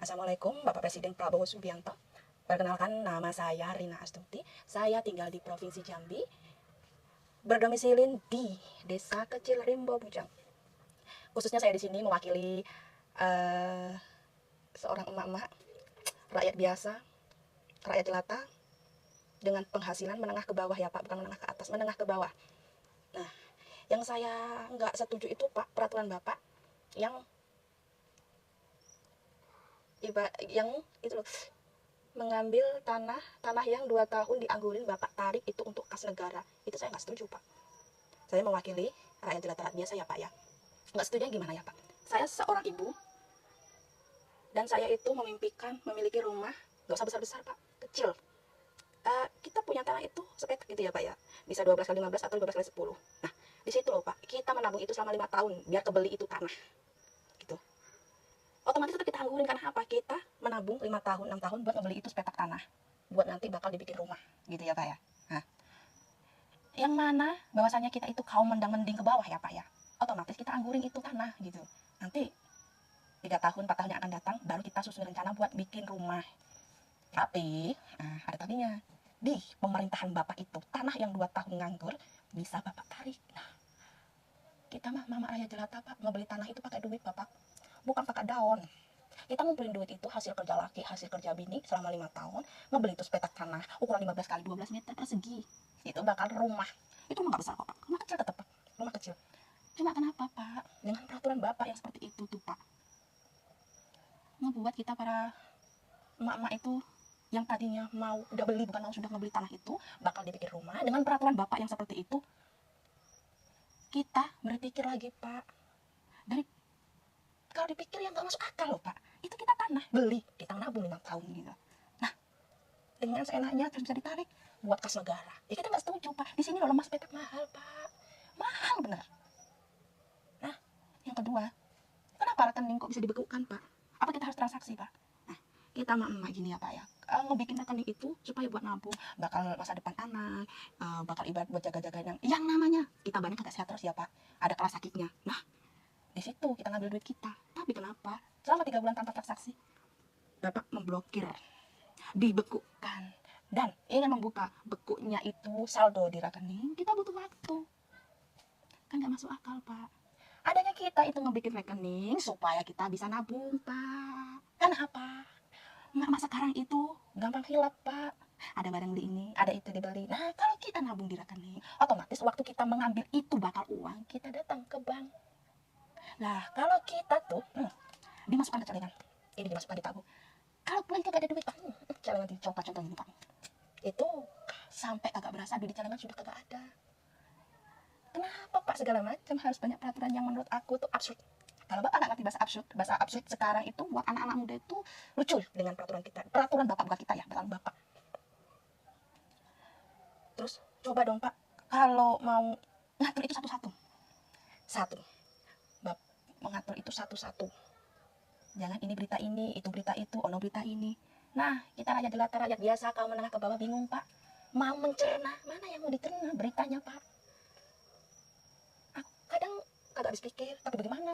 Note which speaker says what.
Speaker 1: Assalamualaikum Bapak Presiden Prabowo Subianto. Perkenalkan, nama saya Rina Astuti. Saya tinggal di Provinsi Jambi, berdomisili di Desa Kecil Rimbo Bujang. Khususnya saya di sini mewakili seorang emak-emak, rakyat biasa, rakyat jelata, dengan penghasilan menengah ke bawah ya Pak, bukan menengah ke atas, menengah ke bawah. Nah, yang saya nggak setuju itu Pak, peraturan Bapak yang itu loh, mengambil tanah yang 2 tahun dianggurin Bapak tarik itu untuk kas negara. Itu saya nggak setuju Pak. Saya mewakili rakyat jelata biasa ya Pak ya. Nggak setuju gimana ya Pak? Saya seorang ibu dan saya itu memimpikan memiliki rumah, nggak usah besar-besar Pak, kecil. Kita punya tanah itu sepetak gitu ya Pak ya, bisa 12 kali 15 atau 12 kali 10. Nah, di situ loh Pak, kita menabung itu selama 5 tahun biar kebeli itu tanah gitu. Otomatis tetap kita anggurin, karena apa? Kita menabung 5 tahun 6 tahun buat membeli itu sepetak tanah, buat nanti bakal dibikin rumah gitu ya Pak ya. Nah, yang mana bahwasanya kita itu kaum mendang-mending ke bawah ya Pak ya, otomatis kita anggurin itu tanah gitu. Nanti 3 tahun 4 tahun yang akan datang baru kita susun rencana buat bikin rumah. Tapi ada tapinya, di pemerintahan Bapak itu tanah yang 2 tahun nganggur bisa Bapak tarik. Nah, kita mah mama ayah jelata Pak, ngebeli tanah itu pakai duit Bapak, bukan pakai daun. Kita ngumpulin duit itu hasil kerja laki, hasil kerja bini selama 5 tahun, ngebeli itu sepetak tanah ukuran 15 kali 12 meter persegi. Itu bakal rumah. Itu rumah gak besar kok Pak, rumah kecil tetap Pak, rumah kecil. Cuma kenapa Pak, dengan peraturan Bapak yang seperti itu tuh Pak, ngebuat kita para emak-emak itu yang tadinya mau udah beli, bukan mau sudah ngebeli tanah itu, bakal dibikin rumah. Dengan peraturan Bapak yang seperti itu, kita berpikir lagi Pak. Dari kalau dipikir yang nggak masuk akal loh Pak, itu kita tanah beli, kita nabung 5 tahun gitu. Nah, dengan seenaknya terus bisa ditarik buat kas negara, ya kita nggak setuju Pak. Di sini loh emas petak mahal Pak, mahal bener. Nah, yang kedua, kenapa rekening kok bisa dibekukan Pak? Apa kita harus transaksi Pak? Nah, kita emak gini ya Pak ya, ngebikin rekening itu supaya buat nabung, bakal masa depan anak, bakal ibarat buat jaga-jaga yang namanya kita banyak kagak sehat terus ya Pak, ada kelas sakitnya. Nah, di situ kita ngambil duit kita. Tapi kenapa selama 3 bulan tanpa transaksi Bapak memblokir, dibekukan, dan ingin membuka bekunya itu saldo di rekening? Kita butuh waktu, kan nggak masuk akal Pak. Adanya kita itu ngebikin rekening supaya kita bisa nabung Pak. Karena apa? Mama sekarang itu gampang hilap Pak, ada barang beli ini, ada itu dibeli. Nah, kalau kita nabung di rekening, otomatis waktu kita mengambil itu bakal uang, kita datang ke bank. Nah, kalau kita tuh dimasukkan ke celengan, ini dimasukkan di tabung, kalau lagi kagak ada duit Pak, celengan dicontoh-contoh gitu Pak, itu sampai kagak berasa duit di celengan sudah kagak ada. Kenapa Pak segala macam harus banyak peraturan yang menurut aku tuh absurd. Kalau Bapak nggak ngerti bahasa absurd sekarang itu buat anak-anak muda itu lucu dengan peraturan kita, peraturan Bapak bukan kita ya, peraturan Bapak. Terus coba dong Pak, kalau mau ngatur itu satu-satu, mengatur itu satu-satu. Jangan ini berita ini, itu berita itu, ono berita ini. Nah, kita rakyat jelata, rakyat biasa, kaum menengah ke bawah bingung Pak, mau mencerna, mana yang mau dicerna beritanya Pak. Aku kadang kagak habis pikir, tapi bagaimana?